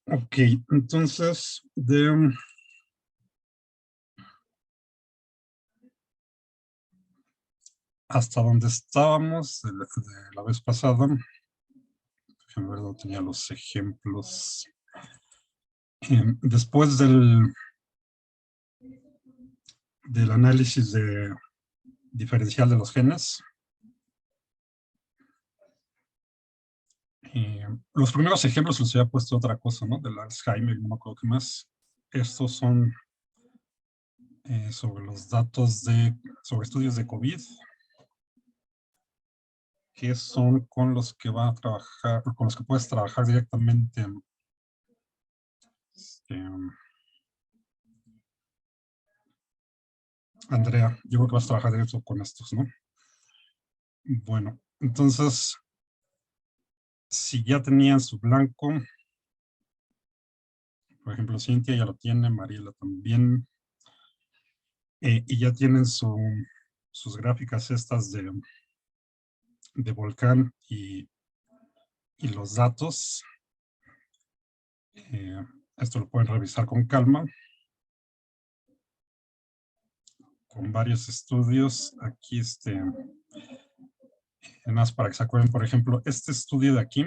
Ok, entonces, hasta donde estábamos de la vez pasada, déjame ver dónde tenía los ejemplos. Después del análisis diferencial de los genes, los primeros ejemplos les había puesto otra cosa, ¿no? Del Alzheimer, no me acuerdo qué más. Estos son sobre los datos sobre estudios de COVID, que son con los que va a trabajar, con los que puedes trabajar directamente. Andrea, yo creo que vas a trabajar directo con estos, ¿no? Bueno, entonces, si ya tenían su blanco, por ejemplo, Cintia ya lo tiene, Mariela también, y ya tienen sus gráficas estas de volcán y los datos. Esto lo pueden revisar con calma, con varios estudios. Aquí, más para que se acuerden, por ejemplo, este estudio de aquí,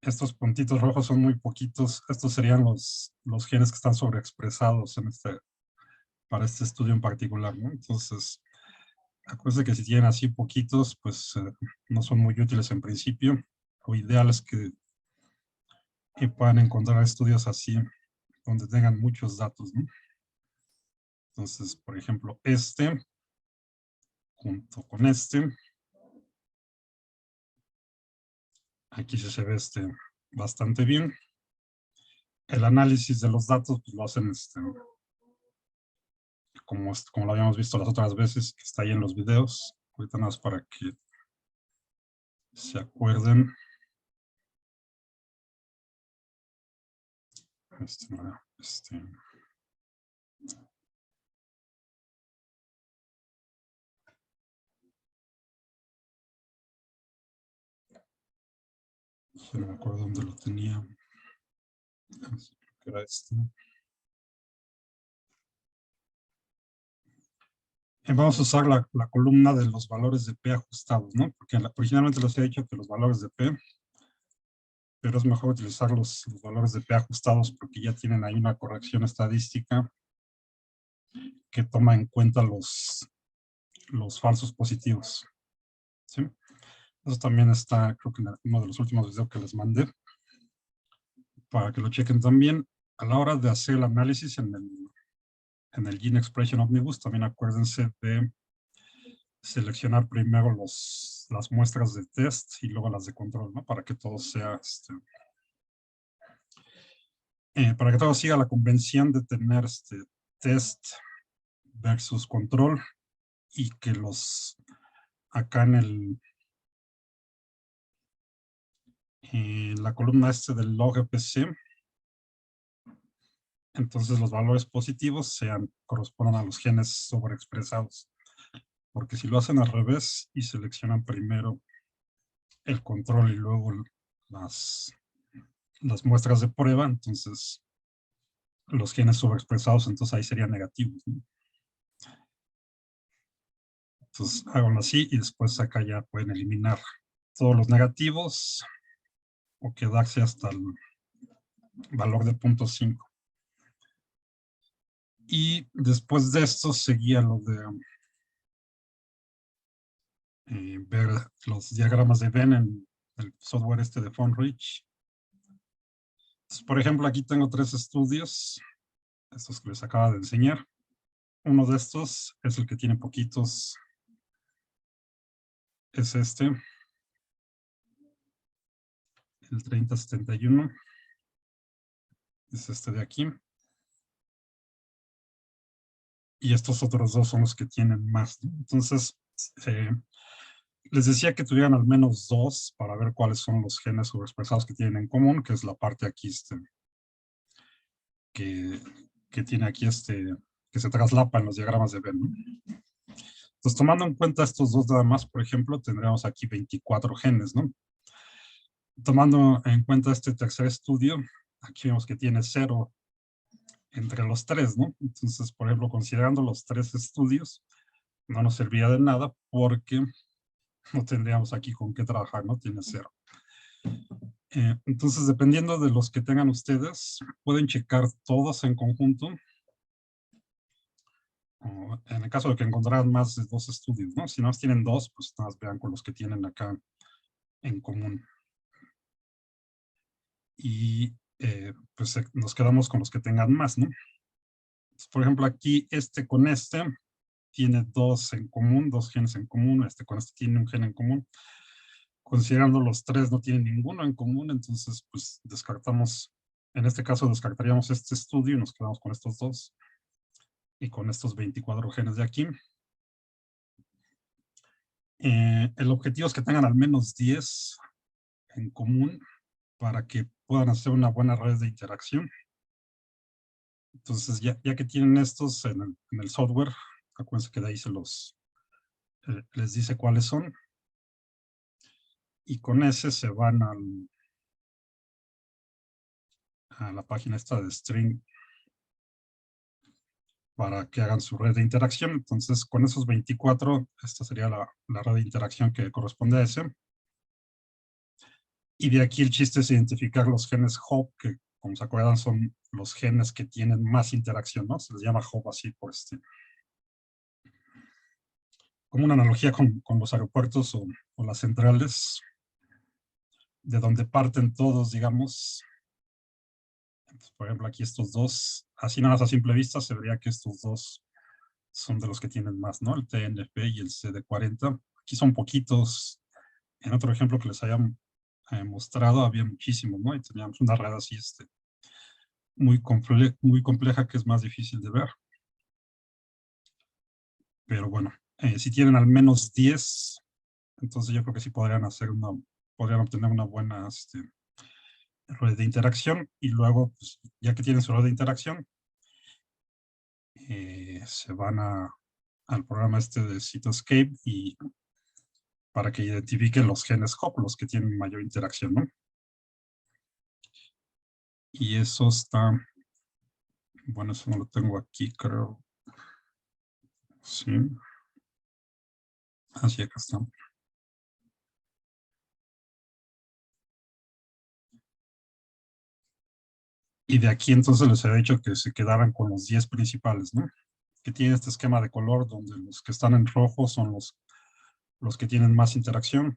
estos puntitos rojos son muy poquitos. Estos serían los genes que están sobreexpresados para este estudio en particular, ¿no? Entonces, acuérdense que si tienen así poquitos, pues no son muy útiles en principio. Lo ideal es que puedan encontrar estudios así, donde tengan muchos datos, ¿no? Entonces, por ejemplo, junto con aquí sí se ve bastante bien. El análisis de los datos pues, lo hacen como lo habíamos visto las otras veces, que está ahí en los videos. Ahorita nada más para que se acuerden. No me acuerdo dónde lo tenía. Era Vamos a usar la columna de los valores de P ajustados, ¿no? Porque originalmente les había dicho que los valores de P, pero es mejor utilizar los valores de P ajustados porque ya tienen ahí una corrección estadística que toma en cuenta los falsos positivos, ¿sí? Eso también está, creo que en uno de los últimos videos que les mandé, para que lo chequen también. A la hora de hacer el análisis en el Gene Expression Omnibus, también acuérdense de seleccionar primero las muestras de test y luego las de control, ¿no? Para que todo sea, para que todo siga la convención de tener test versus control y que acá en la columna del log EPC, entonces los valores positivos correspondan a los genes sobreexpresados. Porque si lo hacen al revés y seleccionan primero el control y luego las muestras de prueba, entonces los genes sobreexpresados, entonces ahí serían negativos, ¿no? Entonces háganlo así y después acá ya pueden eliminar todos los negativos o quedarse hasta el valor de 0.5. Y después de esto seguía lo de ver los diagramas de Venn en el software de Fonrich. Entonces, por ejemplo, aquí tengo 3 estudios, estos que les acabo de enseñar. Uno de estos es el que tiene poquitos, es el 3071, es este de aquí. Y estos otros dos son los que tienen más, ¿no? Entonces, les decía que tuvieran al menos 2 para ver cuáles son los genes sobreexpresados que tienen en común, que es la parte aquí que tiene aquí que se traslapa en los diagramas de Venn, ¿no? Entonces, tomando en cuenta estos dos nada más, por ejemplo, tendríamos aquí 24 genes, ¿no? tomando en cuenta este tercer estudio, aquí vemos que tiene 0 entre los tres, ¿no? Entonces, por ejemplo, considerando los 3 estudios, no nos serviría de nada porque no tendríamos aquí con qué trabajar, ¿no? Tiene 0. Entonces, dependiendo de los que tengan ustedes, pueden checar todos en conjunto, o en el caso de que encontraran más de 2 estudios, ¿no? Si no tienen 2, pues nada más vean con los que tienen acá en común. Y pues nos quedamos con los que tengan más, ¿no? Entonces, por ejemplo, aquí con este tiene 2 en común, 2 genes en común, con este tiene un gen en común. Considerando los 3 no tienen ninguno en común, entonces pues descartamos, en este caso descartaríamos este estudio y nos quedamos con estos 2 y con estos 24 genes de aquí. El objetivo es que tengan al menos 10 en común para que puedan hacer una buena red de interacción. Entonces, ya que tienen estos en el software, acuérdense que de ahí les dice cuáles son. Y con ese se van a la página esta de String para que hagan su red de interacción. Entonces, con esos 24, esta sería la red de interacción que corresponde a ese. Y de aquí el chiste es identificar los genes hop, que como se acuerdan son los genes que tienen más interacción, ¿no? Se les llama hop así por como una analogía con los aeropuertos o las centrales, de donde parten todos, digamos. Entonces, por ejemplo, aquí estos 2, así nada más a simple vista, se vería que estos 2 son de los que tienen más, ¿no? El TNP y el CD40. Aquí son poquitos. En otro ejemplo que les había mostrado, había muchísimos, ¿no? Y teníamos una red así, muy compleja que es más difícil de ver. Pero bueno, si tienen al menos 10, entonces yo creo que sí podrían obtener una buena red de interacción. Y luego, pues, ya que tienen su red de interacción, se van al programa de Cytoscape y para que identifiquen los genes hop, los que tienen mayor interacción, ¿no? Y eso está, bueno, eso no lo tengo aquí, creo. Sí. Así, acá está. Y de aquí entonces les he dicho que se quedaran con los 10 principales, ¿no? Que tiene este esquema de color donde los que están en rojo son los que tienen más interacción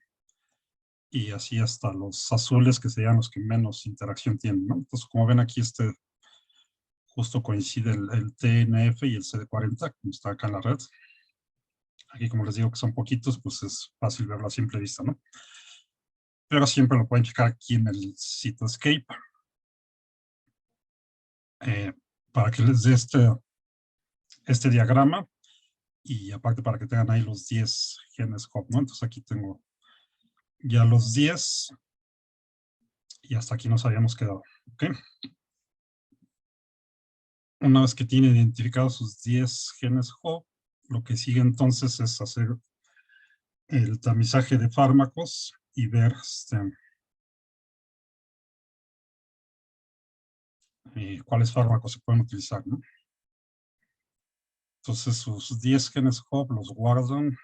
y así hasta los azules que serían los que menos interacción tienen, ¿no? Entonces, como ven aquí, justo coincide el TNF y el CD40, como está acá en la red. Aquí, como les digo que son poquitos, pues es fácil verlo a simple vista, ¿no? Pero siempre lo pueden checar aquí en el Cytoscape para que les dé este diagrama y aparte para que tengan ahí los 10 genes hop, ¿no? Entonces aquí tengo ya los 10 y hasta aquí nos habíamos quedado, ¿ok? Una vez que tienen identificados sus 10 genes hop, lo que sigue entonces es hacer el tamizaje de fármacos y ver cuáles fármacos se pueden utilizar, ¿no? Entonces sus 10 genes hop los guardan.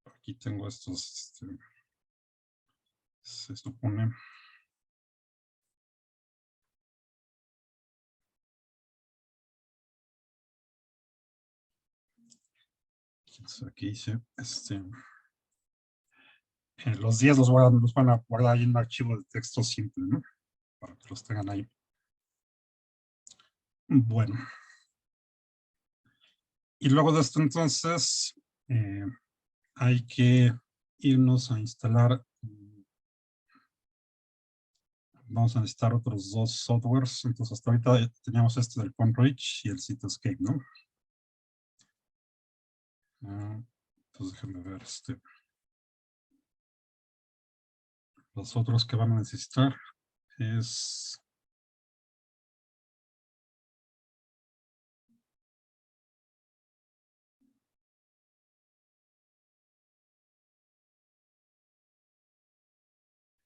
Aquí tengo estos, se supone. Aquí dice, los 10 los van a guardar ahí en un archivo de texto simple, ¿no? Para que los tengan ahí. Bueno. Y luego de esto entonces, hay que irnos a instalar. Vamos a necesitar otros 2 softwares. Entonces hasta ahorita teníamos del PwnReach y el Cytoscape, ¿no? Entonces déjenme ver los otros que van a necesitar es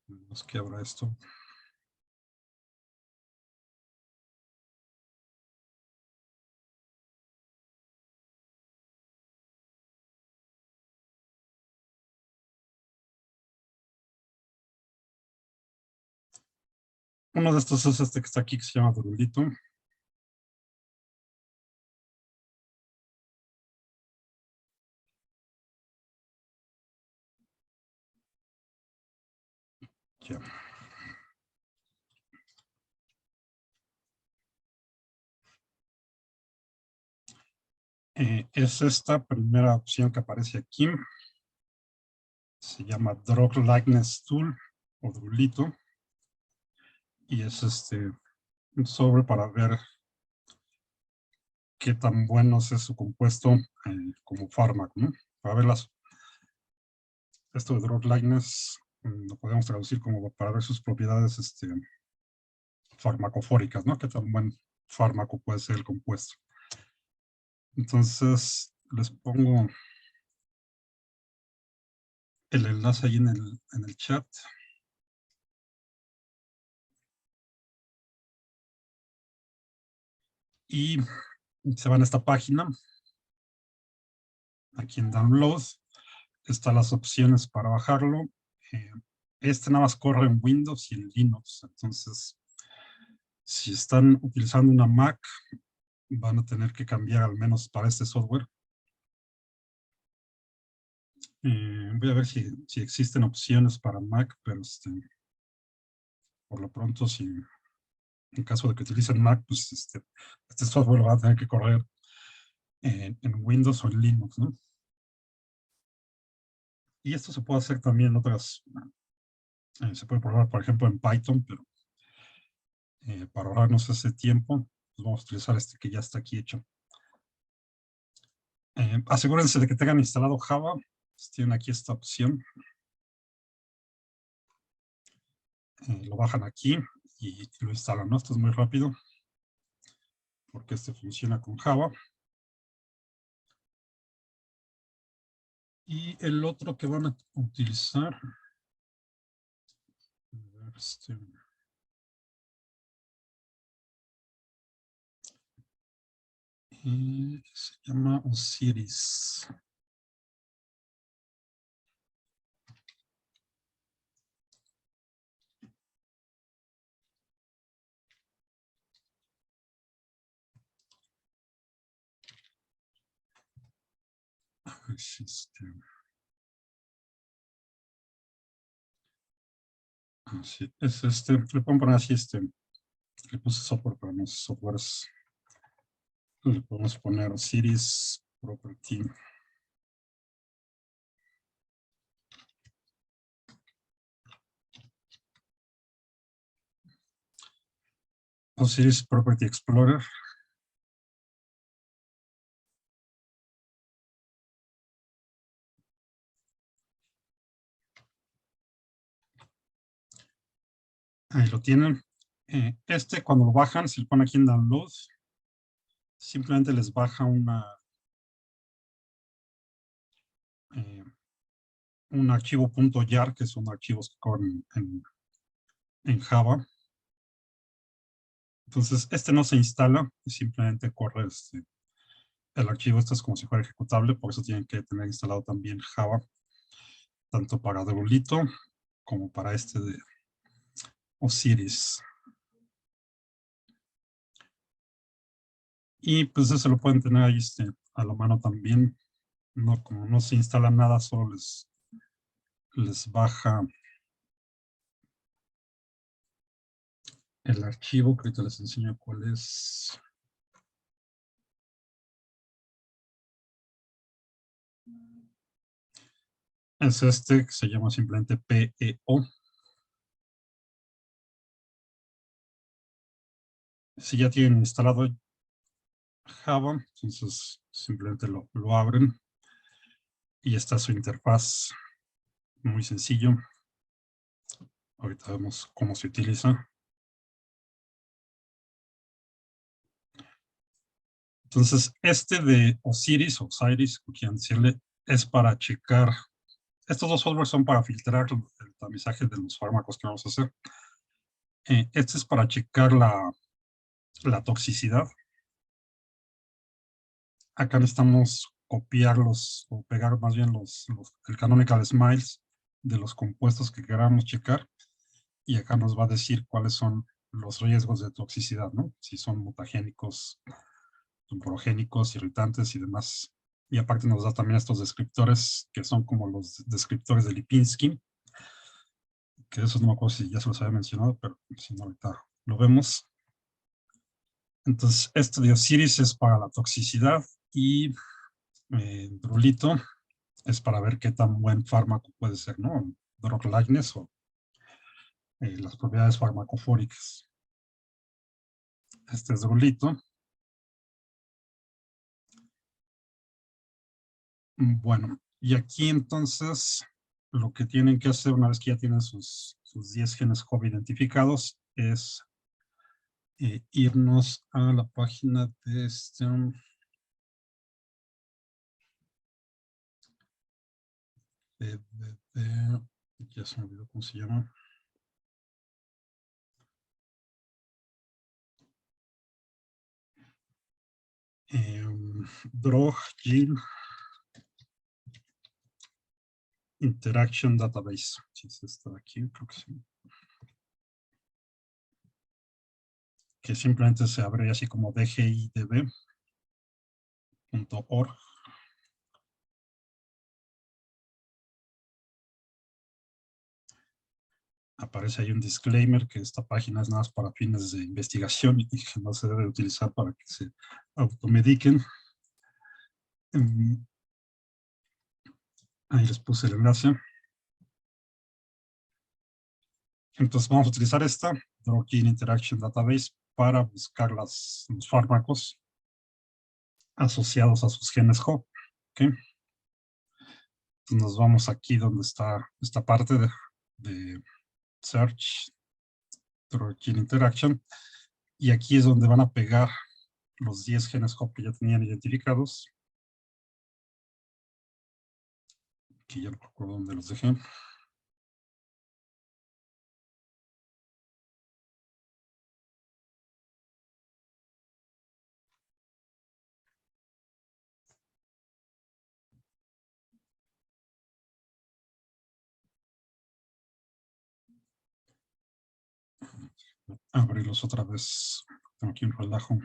Nos quiebra esto. Uno de estos es este que está aquí, que se llama Drulito. Ya. Es esta primera opción que aparece aquí. Se llama Drug Likeness Tool o Drulito. Y es un sobre para ver qué tan bueno es su compuesto como fármaco, ¿no? Para ver esto de Drug Likeness lo podemos traducir como para ver sus propiedades farmacofóricas, ¿no? Qué tan buen fármaco puede ser el compuesto. Entonces, les pongo el enlace ahí en el chat. Y se van a esta página. Aquí en Download están las opciones para bajarlo. Nada más corre en Windows y en Linux. Entonces, si están utilizando una Mac, van a tener que cambiar al menos para este software. Voy a ver si existen opciones para Mac, pero por lo pronto, si en caso de que utilicen Mac, pues este software lo va a tener que correr en Windows o en Linux, ¿no? Y esto se puede hacer también en otras, se puede probar, por ejemplo, en Python, pero para ahorrarnos ese tiempo, pues vamos a utilizar este que ya está aquí hecho. Asegúrense de que tengan instalado Java. Pues tienen aquí esta opción. Lo bajan aquí y lo instalan, ¿no? Esto es muy rápido porque funciona con Java. Y el otro que van a utilizar se llama Osiris. Así, es le pueden poner así le puse software, pero no es software, le podemos poner Osiris Property. Osiris Property Explorer. Ahí lo tienen. Cuando lo bajan, si lo ponen aquí en Download, simplemente les baja un archivo .jar, que son archivos que corren en Java. Entonces, no se instala, simplemente corre el archivo. Es como si fuera ejecutable, por eso tienen que tener instalado también Java, tanto para Drulito como para de Osiris. Y pues eso lo pueden tener ahí a la mano también. No, como no se instala nada, solo les baja el archivo, que ahorita les enseño cuál es. Es que se llama simplemente PEO. Si ya tienen instalado Java, entonces simplemente lo abren y está su interfaz, muy sencillo. Ahorita vemos cómo se utiliza. Entonces, de Osiris, como quieran decirle, es para checar estos dos softwares son para filtrar el tamizaje de los fármacos que vamos a hacer. Este es para checar la toxicidad. Acá necesitamos copiarlos o pegar más bien el canonical smiles de los compuestos que queramos checar. Y acá nos va a decir cuáles son los riesgos de toxicidad, ¿no? Si son mutagénicos, tumorogénicos, irritantes y demás. Y aparte nos da también estos descriptores que son como los descriptores de Lipinski, que eso no me acuerdo si ya se los había mencionado, pero si no, ahorita lo vemos. Entonces, este de Osiris es para la toxicidad y Drulito es para ver qué tan buen fármaco puede ser, ¿no? Drug likeness o las propiedades farmacofóricas. Este es Drulito. Bueno, y aquí entonces lo que tienen que hacer una vez que ya tienen sus 10 genes Hub identificados es irnos a la página de ya se me olvidó cómo se llama. Drug Gene Interaction Database. Si es esta de aquí, creo que sí. Que simplemente se abre así como dgidb.org. Aparece ahí un disclaimer que esta página es nada más para fines de investigación y que no se debe utilizar para que se automediquen. Ahí les puse el enlace. Entonces vamos a utilizar esta Drug Gene Interaction Database para buscar los fármacos asociados a sus genes Hub. ¿Okay? Entonces nos vamos aquí donde está esta parte de Search Drug Gene Interaction y aquí es donde van a pegar los 10 genes Hub que ya tenían identificados, que ya no recuerdo dónde los dejé. Abrirlos otra vez. Tengo aquí un relajo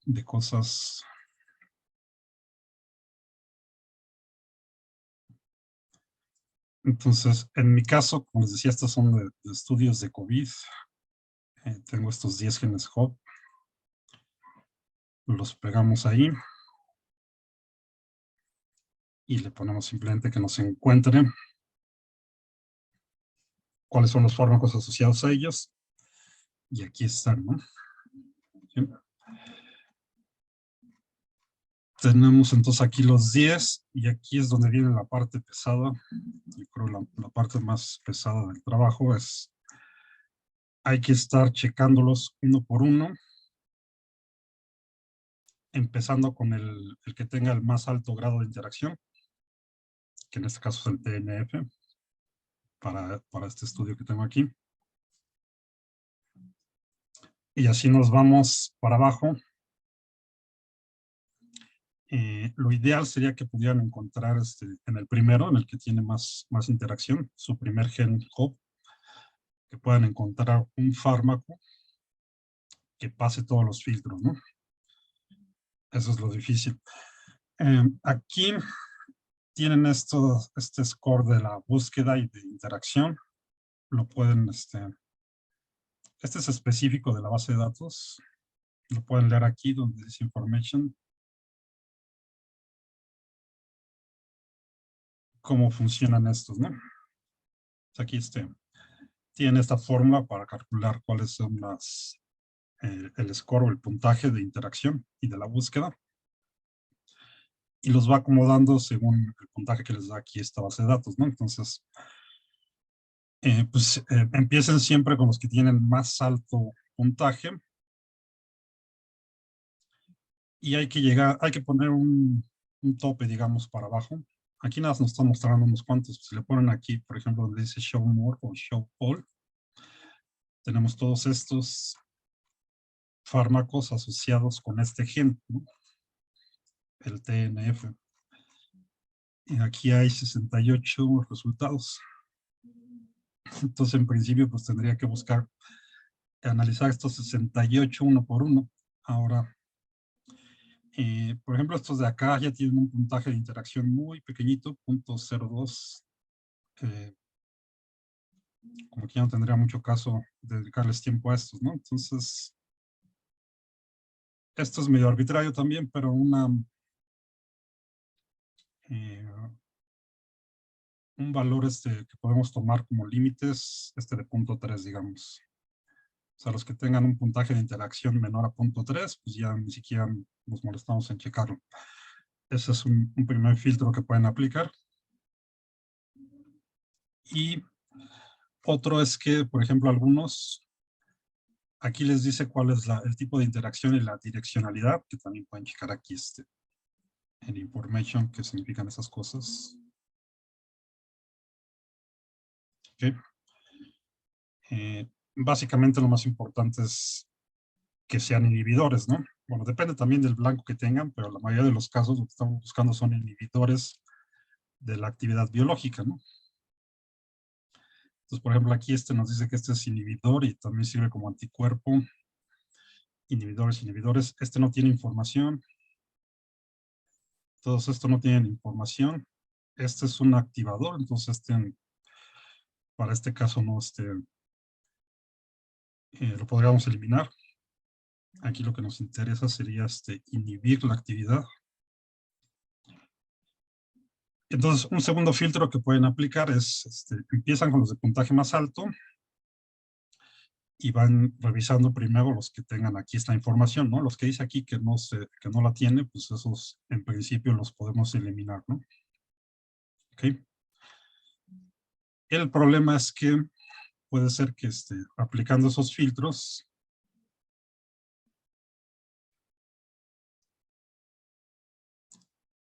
de cosas. Entonces, en mi caso, como les decía, estos son de estudios de COVID. Tengo estos 10 genes Hub. Los pegamos ahí. Y le ponemos simplemente que nos encuentre cuáles son los fármacos asociados a ellos. Y aquí están, ¿no? ¿Sí? Tenemos entonces aquí los 10 y aquí es donde viene la parte pesada. Yo creo la parte más pesada del trabajo es hay que estar checándolos uno por uno, empezando con el que tenga el más alto grado de interacción, que en este caso es el TNF, para este estudio que tengo aquí. Y así nos vamos para abajo. Lo ideal sería que pudieran encontrar en el primero, en el que tiene más interacción, su primer gen Hub, que puedan encontrar un fármaco que pase todos los filtros, ¿no? Eso es lo difícil. Aquí tienen este score de la búsqueda y de interacción. Lo pueden, este es específico de la base de datos. Lo pueden leer aquí donde dice information. Cómo funcionan estos, ¿no? Aquí tiene esta fórmula para calcular cuáles son el score o el puntaje de interacción y de la búsqueda. Y los va acomodando según el puntaje que les da aquí esta base de datos, ¿no? Entonces, empiecen siempre con los que tienen más alto puntaje. Y hay que poner un tope, digamos, para abajo, Aquí nada más nos está mostrando unos cuantos. Si le ponen aquí, por ejemplo, donde dice Show More o Show All, tenemos todos estos fármacos asociados con este gen, ¿no? El TNF. Y aquí hay 68 resultados. Entonces, en principio, pues tendría que buscar, analizar estos 68 uno por uno. Ahora, por ejemplo, estos de acá ya tienen un puntaje de interacción muy pequeñito, 0.02. Como que ya no tendría mucho caso dedicarles tiempo a estos, ¿no? Entonces, esto es medio arbitrario también, pero un valor que podemos tomar como límites, de 0.3, digamos. O sea, los que tengan un puntaje de interacción menor a 0.3, pues ya ni siquiera nos molestamos en checarlo. Ese es un primer filtro que pueden aplicar. Y otro es que, por ejemplo, algunos, aquí les dice cuál es el tipo de interacción y la direccionalidad, que también pueden checar aquí en information, que significan esas cosas. Okay. Básicamente lo más importante es que sean inhibidores, ¿no? Bueno, depende también del blanco que tengan, pero la mayoría de los casos lo que estamos buscando son inhibidores de la actividad biológica, ¿no? Entonces, por ejemplo, aquí nos dice que este es inhibidor y también sirve como anticuerpo. Inhibidores. Este no tiene información. Todos estos no tienen información. Este es un activador, entonces para este caso no, lo podríamos eliminar. Aquí lo que nos interesa sería inhibir la actividad. Entonces, un segundo filtro que pueden aplicar es, empiezan con los de puntaje más alto y van revisando primero los que tengan aquí esta información, ¿no? Los que dice aquí que no la tiene, pues esos en principio los podemos eliminar, ¿no? ¿Ok? El problema es que puede ser que aplicando esos filtros,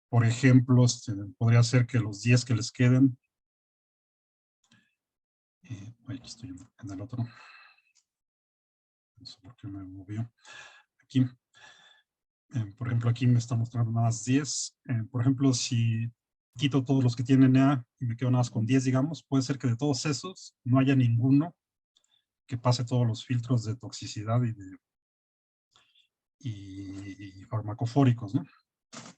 por ejemplo, podría ser que los 10 que les queden, aquí estoy en el otro, no sé por qué me movió, aquí, por ejemplo, aquí me está mostrando nada más 10, por ejemplo, si quito todos los que tienen EA y me quedo nada más con 10, digamos, puede ser que de todos esos no haya ninguno que pase todos los filtros de toxicidad y farmacofóricos, ¿no?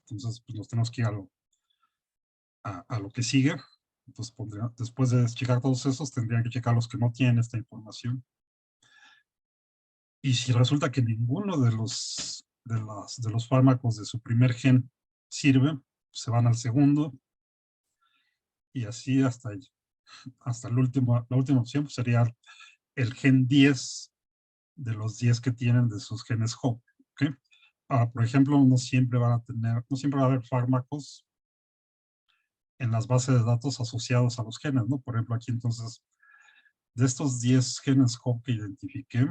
Entonces, pues nos tenemos que ir a lo que sigue. Entonces, después de checar todos esos, tendrían que checar los que no tienen esta información. Y si resulta que ninguno de los fármacos de su primer gen sirve, se van al segundo, y así hasta la última opción pues sería el gen 10 de los 10 que tienen de sus genes HOP. ¿Okay? Ahora, por ejemplo, no siempre va a haber fármacos en las bases de datos asociados a los genes, ¿no? Por ejemplo, aquí entonces, de estos 10 genes HOP que identifiqué,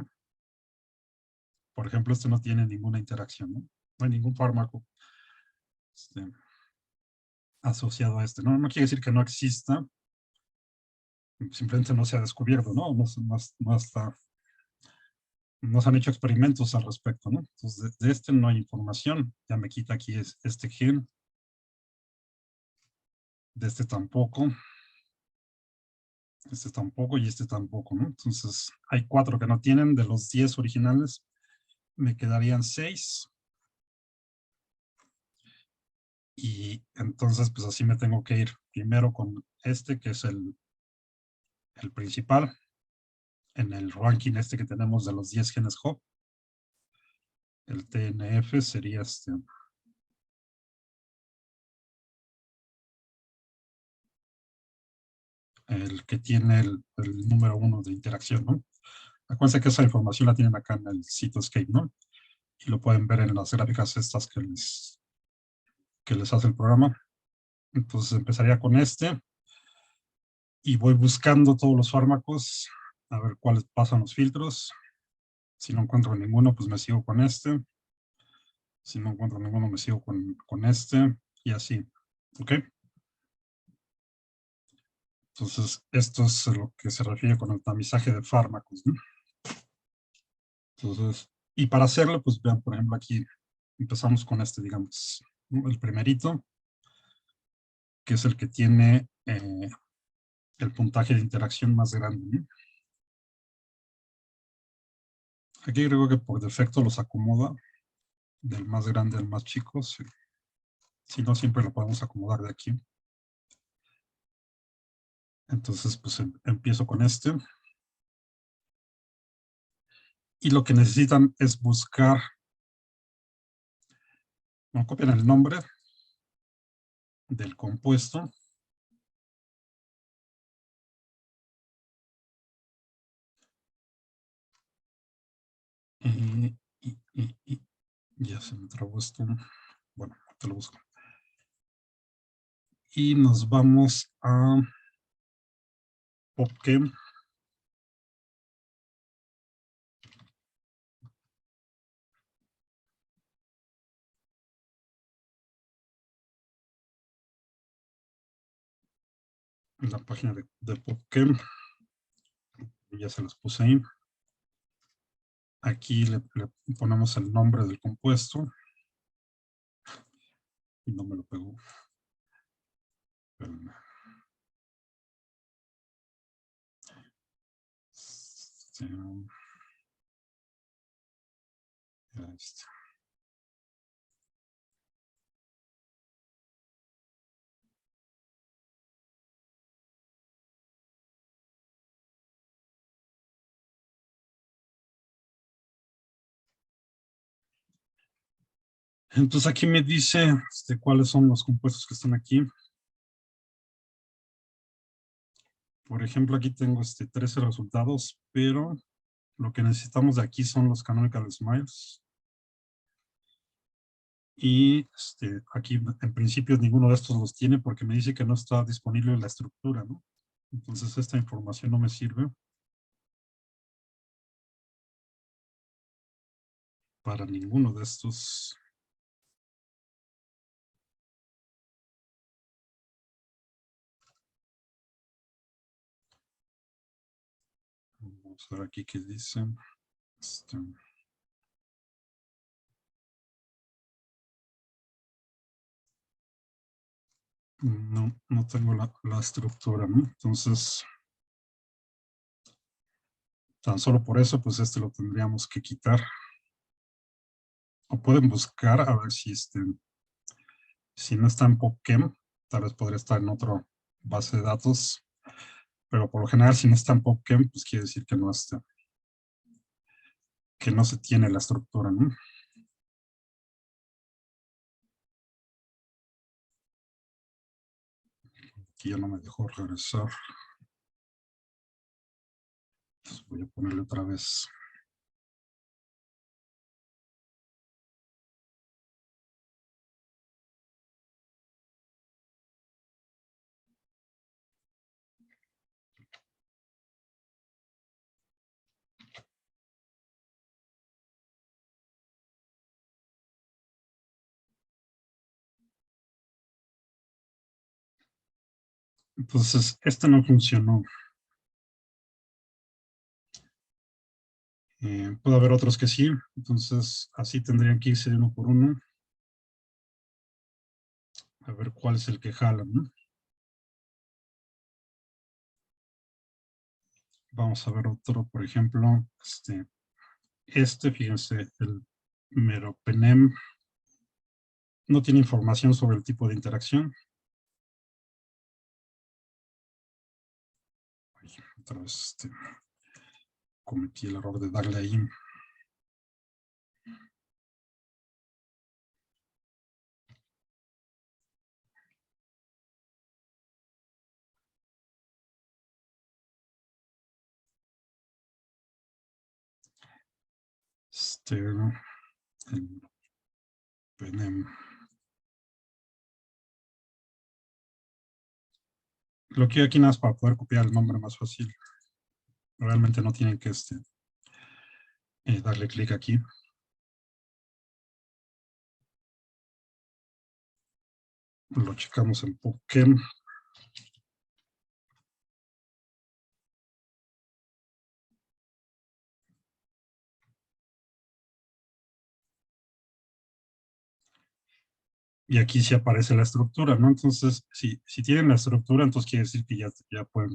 por ejemplo, no tiene ninguna interacción, ¿no? No hay ningún fármaco asociado a No, no quiere decir que no exista, simplemente no se ha descubierto, ¿no? No se han hecho experimentos al respecto, ¿no? Entonces, de no hay información. Ya me quita aquí este gen. De tampoco. Este tampoco y este tampoco, ¿no? Entonces, hay 4 que no tienen. De los 10 originales, me quedarían 6. Y entonces, pues así me tengo que ir primero con que es el principal, en el ranking que tenemos de los 10 genes HOP. El TNF sería el que tiene el número 1 de interacción, ¿no? Acuérdense que esa información la tienen acá en el Cytoscape, ¿no? Y lo pueden ver en las gráficas estas que les hace el programa. Entonces empezaría con y voy buscando todos los fármacos a ver cuáles pasan los filtros. Si no encuentro ninguno, pues me sigo con Si no encuentro ninguno, me sigo con y así. ¿Ok? Entonces, esto es a lo que se refiere con el tamizaje de fármacos, ¿no? Entonces, y para hacerlo, pues vean, por ejemplo, aquí empezamos con este, digamos, ¿no? El primerito, que es el que tiene el puntaje de interacción más grande, ¿no? Aquí creo que por defecto los acomoda del más grande al más chico. Si no, siempre lo podemos acomodar de aquí. Entonces, pues empiezo con este. Y lo que necesitan es buscar, no copian el nombre del compuesto. Y ya se me trabó esto. Bueno, te lo busco. Y nos vamos a PubChem. En la página de PubChem. Ya se los puse ahí. Aquí le ponemos el nombre del compuesto. Y no me lo pegó. Espérenme. Este. Entonces aquí me dice cuáles son los compuestos que están aquí. Por ejemplo, aquí tengo 13 resultados, pero lo que necesitamos de aquí son los canonical smiles. Y aquí en principio ninguno de estos los tiene porque me dice que no está disponible la estructura, ¿no? Entonces esta información no me sirve para ninguno de estos. Vamos a ver aquí qué dice. No tengo la estructura, ¿no? Entonces, tan solo por eso, pues lo tendríamos que quitar. O pueden buscar a ver si no está en PubChem, tal vez podría estar en otra base de datos, pero por lo general si no está en PubChem, pues quiere decir que no está, que no se tiene la estructura, ¿no? Aquí ya no me dejó regresar. Entonces voy a ponerle otra vez. Entonces, no funcionó. Puede haber otros que sí, entonces así tendrían que irse de uno por uno. A ver cuál es el que jala, ¿no? Vamos a ver otro, por ejemplo, fíjense, el meropenem no tiene información sobre el tipo de interacción. Ay, otra vez cometí el error de darle ahí. El penem. Lo quiero aquí nada más para poder copiar el nombre más fácil. Realmente no tienen que darle clic aquí. Lo checamos en PubChem. Y aquí sí aparece la estructura, ¿no? Entonces, si tienen la estructura, entonces quiere decir que ya pueden,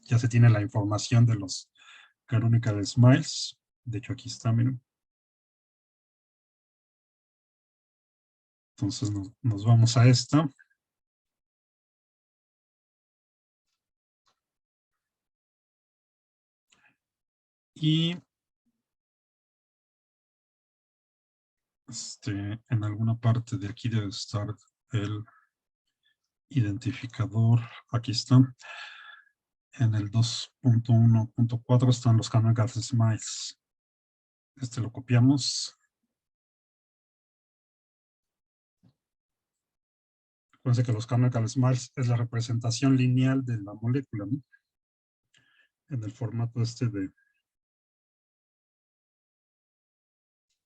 ya se tiene la información de los canonical smiles. De hecho, aquí está, miren. Entonces nos vamos a esta. Y en alguna parte de aquí debe estar el identificador. Aquí está. En el 2.1.4 están los canonical smiles. Lo copiamos. Acuérdense que los canonical smiles es la representación lineal de la molécula, ¿no? En el formato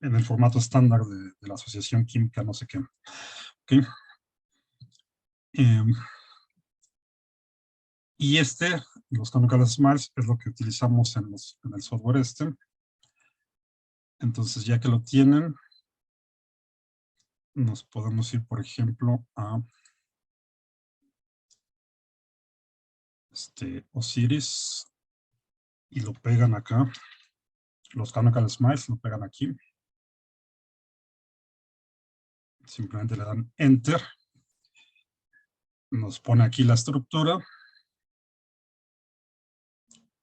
en el formato estándar de la asociación química, no sé qué. ¿Okay? Y los canonical smiles, es lo que utilizamos en el software Entonces, ya que lo tienen, nos podemos ir, por ejemplo, a Osiris y lo pegan acá. Los canonical smiles lo pegan aquí. Simplemente le dan Enter. Nos pone aquí la estructura.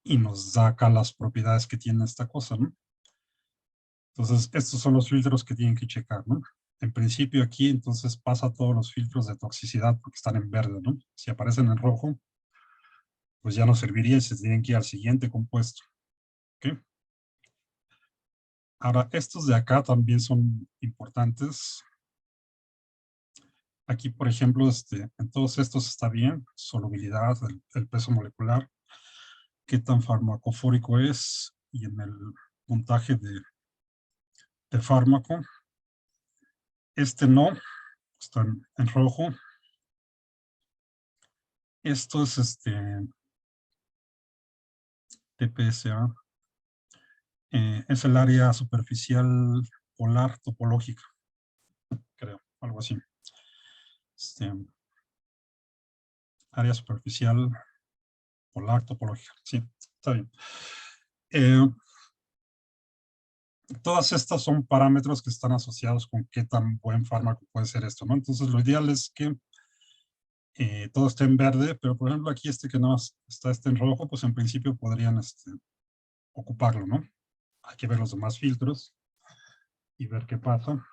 Y nos da acá las propiedades que tiene esta cosa, ¿no? Entonces, estos son los filtros que tienen que checar, ¿no? En principio aquí, entonces, pasa todos los filtros de toxicidad porque están en verde, ¿no? Si aparecen en rojo, pues ya no serviría y se tienen que ir al siguiente compuesto. ¿Ok? Ahora, estos de acá también son importantes. Aquí, por ejemplo, en todos estos está bien, solubilidad, el peso molecular, qué tan farmacofórico es, y en el puntaje de fármaco. No, está en rojo. Esto es TPSA. Es el área superficial polar topológica, creo, algo así. Área superficial polar topológica, sí, está bien. Todas estas son parámetros que están asociados con qué tan buen fármaco puede ser esto, ¿no? Entonces, lo ideal es que todo esté en verde, pero por ejemplo aquí que no está en rojo, pues en principio podrían ocuparlo, ¿no? Hay que ver los demás filtros y ver qué pasa.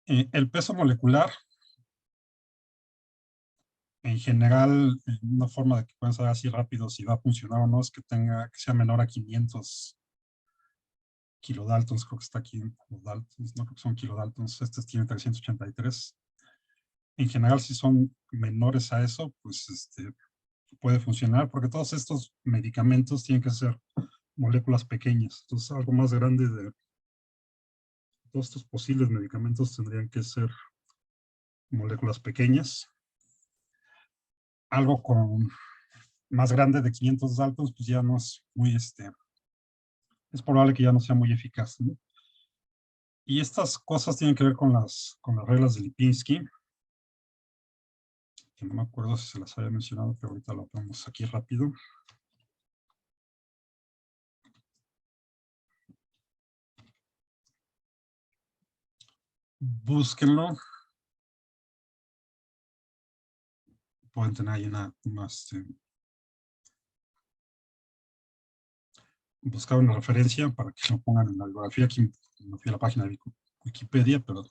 El peso molecular, en general, una forma de que puedan saber así rápido si va a funcionar o no es que sea menor a 500 kilodaltons, creo que está aquí en kilodaltons, no creo que son kilodaltons, tiene 383. En general, si son menores a eso, pues puede funcionar, porque todos estos medicamentos tienen que ser moléculas pequeñas. Entonces, algo más grande de todos estos posibles medicamentos tendrían que ser moléculas pequeñas. Algo con más grande de 500 daltons, pues ya no es muy, es probable que ya no sea muy eficaz, ¿no? Y estas cosas tienen que ver con las reglas de Lipinski, que no me acuerdo si se las había mencionado, pero ahorita lo vemos aquí rápido. Búsquenlo. Pueden tener ahí buscar una referencia para que lo pongan en la bibliografía. Aquí no fui a la página de Wikipedia, pero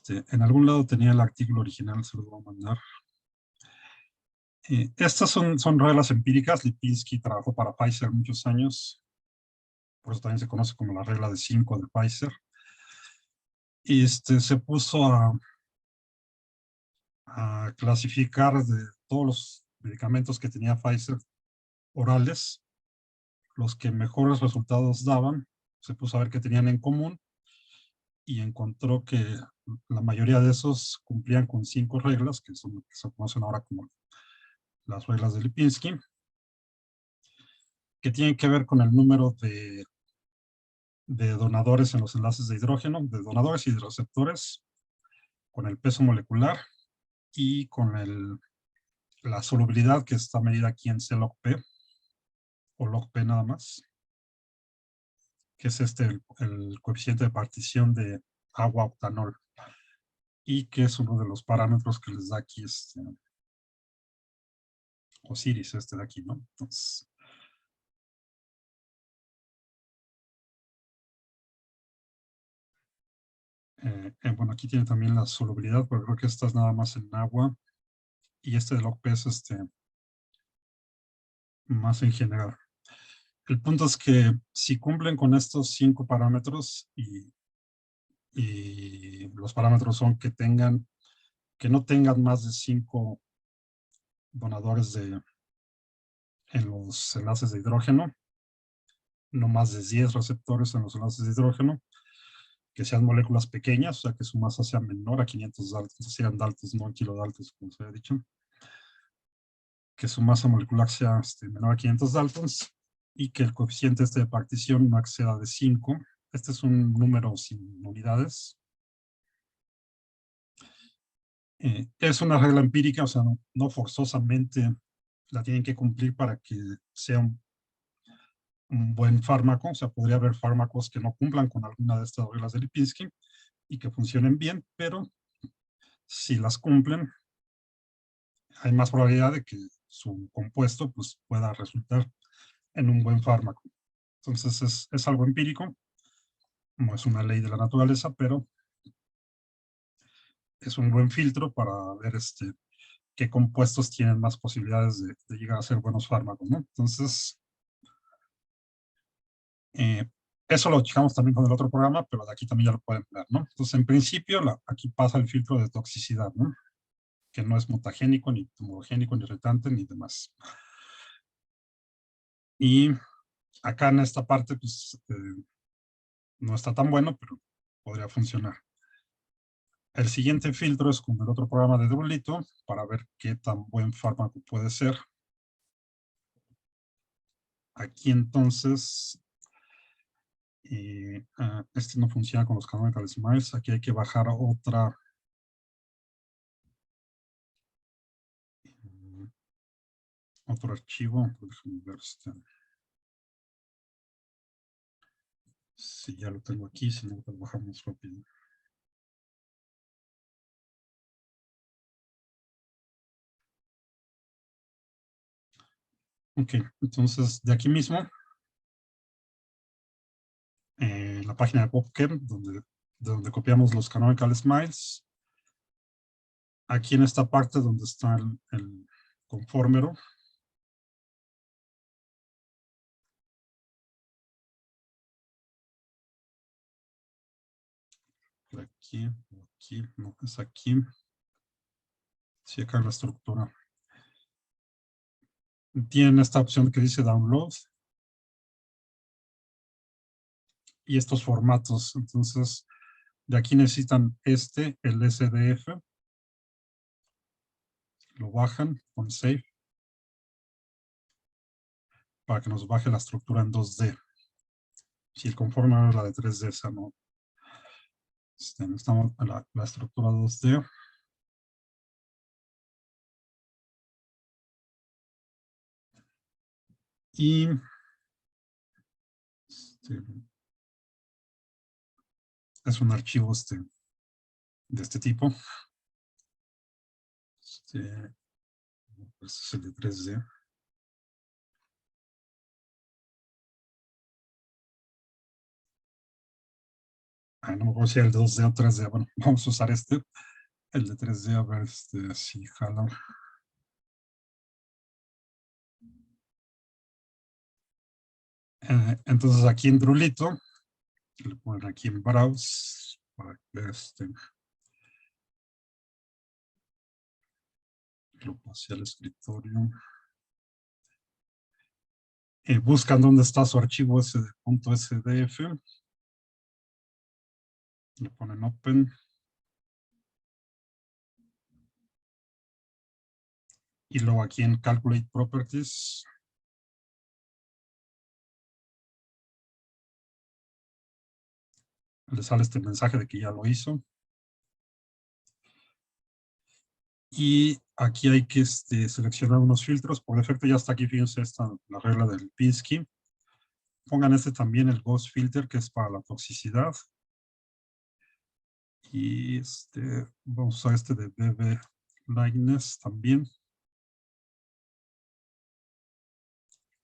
en algún lado tenía el artículo original, se los voy a mandar. Estas son reglas empíricas. Lipinski trabajó para Pfizer muchos años, por eso también se conoce como la regla de 5 de Pfizer. Y se puso a clasificar de todos los medicamentos que tenía Pfizer orales, los que mejores resultados daban, se puso a ver qué tenían en común y encontró que la mayoría de esos cumplían con 5 reglas, que son lo que se conocen ahora como las reglas de Lipinski, que tienen que ver con el número de donadores en los enlaces de hidrógeno, de donadores y de receptores, con el peso molecular y con la solubilidad que está medida aquí en C log P, o log P nada más, que es el coeficiente de partición de agua octanol, y que es uno de los parámetros que les da aquí Osiris, de aquí, ¿no? Entonces, bueno, aquí tiene también la solubilidad, pero creo que esta es nada más en agua, y de log P es más en general. El punto es que si cumplen con estos 5 parámetros y los parámetros son que no tengan más de 5 donadores en los enlaces de hidrógeno, no más de 10 receptores en los enlaces de hidrógeno, que sean moléculas pequeñas, o sea que su masa sea menor a 500 daltons, sean daltons, no kilodaltons, como se había dicho, que su masa molecular sea menor a 500 daltons, y que el coeficiente de partición no exceda de 5. Este es un número sin unidades. Es una regla empírica, o sea, no forzosamente la tienen que cumplir para que sea un buen fármaco. O sea, podría haber fármacos que no cumplan con alguna de estas reglas de Lipinski y que funcionen bien, pero si las cumplen, hay más probabilidad de que su compuesto pues, pueda resultar en un buen fármaco. Entonces es algo empírico, no es una ley de la naturaleza, pero es un buen filtro para ver qué compuestos tienen más posibilidades de llegar a ser buenos fármacos, ¿no? Entonces, eso lo checamos también con el otro programa, pero de aquí también ya lo pueden ver, ¿no? Entonces, en principio, aquí pasa el filtro de toxicidad, ¿no? Que no es mutagénico, ni tumorogénico, ni irritante, ni demás. Y acá en esta parte, pues, no está tan bueno, pero podría funcionar. El siguiente filtro es con el otro programa de Dublito, para ver qué tan buen fármaco puede ser. Aquí entonces, no funciona con los canonical smiles. Aquí hay que bajar otro archivo. Déjame ver si ya lo tengo aquí, si no, lo bajamos rápido. Ok, entonces de aquí mismo, la página de PubChem, de donde copiamos los canonical smiles, aquí en esta parte donde está el conformero, aquí, no, es aquí. Sí, acá la estructura. Tienen esta opción que dice download y estos formatos. Entonces, de aquí necesitan el SDF, lo bajan con save para que nos baje la estructura en 2D. Si el conforme es la de 3D, esa no. Necesitamos la estructura 2D. Y es un archivo de este tipo. Este es el de 3D. No me acuerdo si era el de 2D o 3D. Bueno, vamos a usar el de 3D, a ver si jala. Entonces aquí en Drulito, le ponen aquí en Browse, para ver lo pasé al escritorio. Buscan dónde está su archivo .sdf. Le ponen Open. Y luego aquí en Calculate Properties, le sale este mensaje de que ya lo hizo. Y aquí hay que seleccionar unos filtros. Por defecto ya está aquí, fíjense, la regla del Lipinski. Pongan también, el Ghost Filter, que es para la toxicidad. Y vamos a usar de BB Lightness también.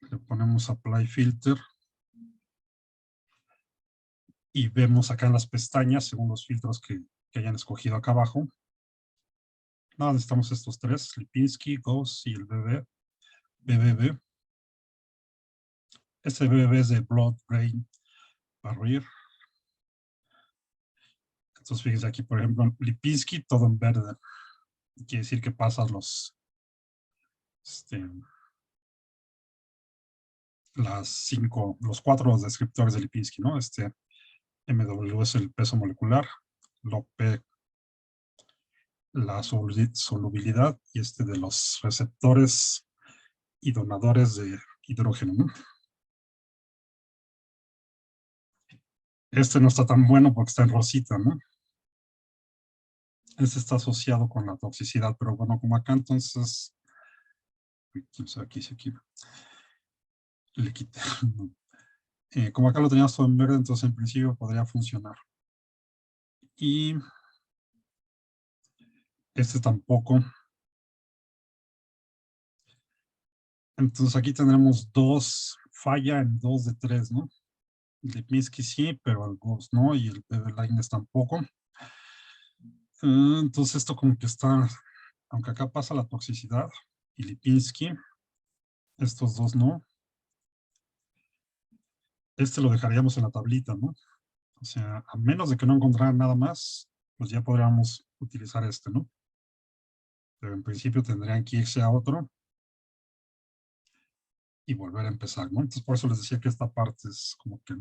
Le ponemos Apply Filter. Y vemos acá en las pestañas, según los filtros que hayan escogido acá abajo. Nada, necesitamos estos tres: Lipinski, Ghost y el BBB. Este BBB es de Blood Brain Barrier. Entonces, fíjense aquí, por ejemplo, Lipinski, todo en verde. Quiere decir que pasas los los 4 descriptores de Lipinski, ¿no? MW es el peso molecular, LOP la solubilidad, y de los receptores y donadores de hidrógeno, ¿no? No está tan bueno porque está en rosita, ¿no? Está asociado con la toxicidad, pero bueno, como acá entonces, aquí le quité. Como acá lo teníamos todo en verde, entonces en principio podría funcionar. Y tampoco. Entonces aquí tendremos falla en 2 de 3, ¿no? Lipinski sí, pero el Ghost no, y el BB Lightness tampoco. Entonces esto como que está, aunque acá pasa la toxicidad y Lipinski, estos dos no. Lo dejaríamos en la tablita, ¿no? O sea, a menos de que no encontraran nada más, pues ya podríamos utilizar ¿no? Pero en principio tendrían que irse a otro y volver a empezar, ¿no? Entonces por eso les decía que esta parte es como que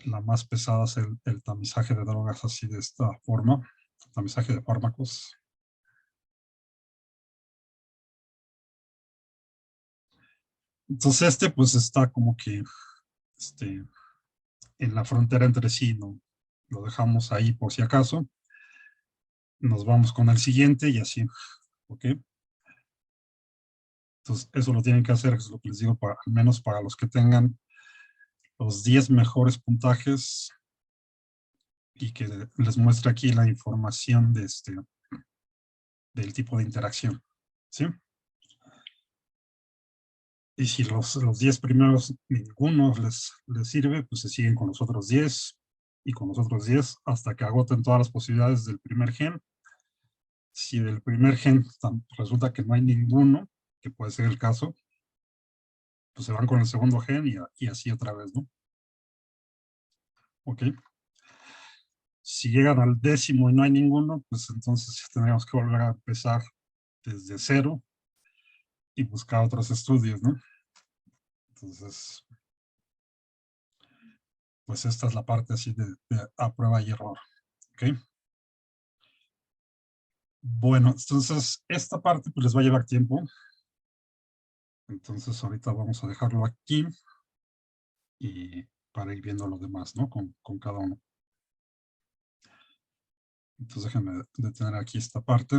la más pesada, es el tamizaje de drogas así de esta forma, tamizaje de fármacos. Entonces pues está como que en la frontera entre sí, ¿no? Lo dejamos ahí por si acaso. Nos vamos con el siguiente y así, ¿ok? Entonces eso lo tienen que hacer, es lo que les digo, al menos para los que tengan los 10 mejores puntajes, y que les muestre aquí la información del tipo de interacción, ¿sí? Y si los 10 primeros ninguno les sirve, pues se siguen con los otros 10 y con los otros 10 hasta que agoten todas las posibilidades del primer gen. Si del primer gen resulta que no hay ninguno, que puede ser el caso, pues se van con el segundo gen y así otra vez, ¿no? Ok. Si llegan al 10º y no hay ninguno, pues entonces tendríamos que volver a empezar desde cero y buscar otros estudios, ¿no? Entonces, pues esta es la parte así de a prueba y error, ¿ok? Bueno, entonces esta parte pues les va a llevar tiempo. Entonces ahorita vamos a dejarlo aquí y para ir viendo lo demás, ¿no? Con cada uno. Entonces déjenme detener aquí esta parte.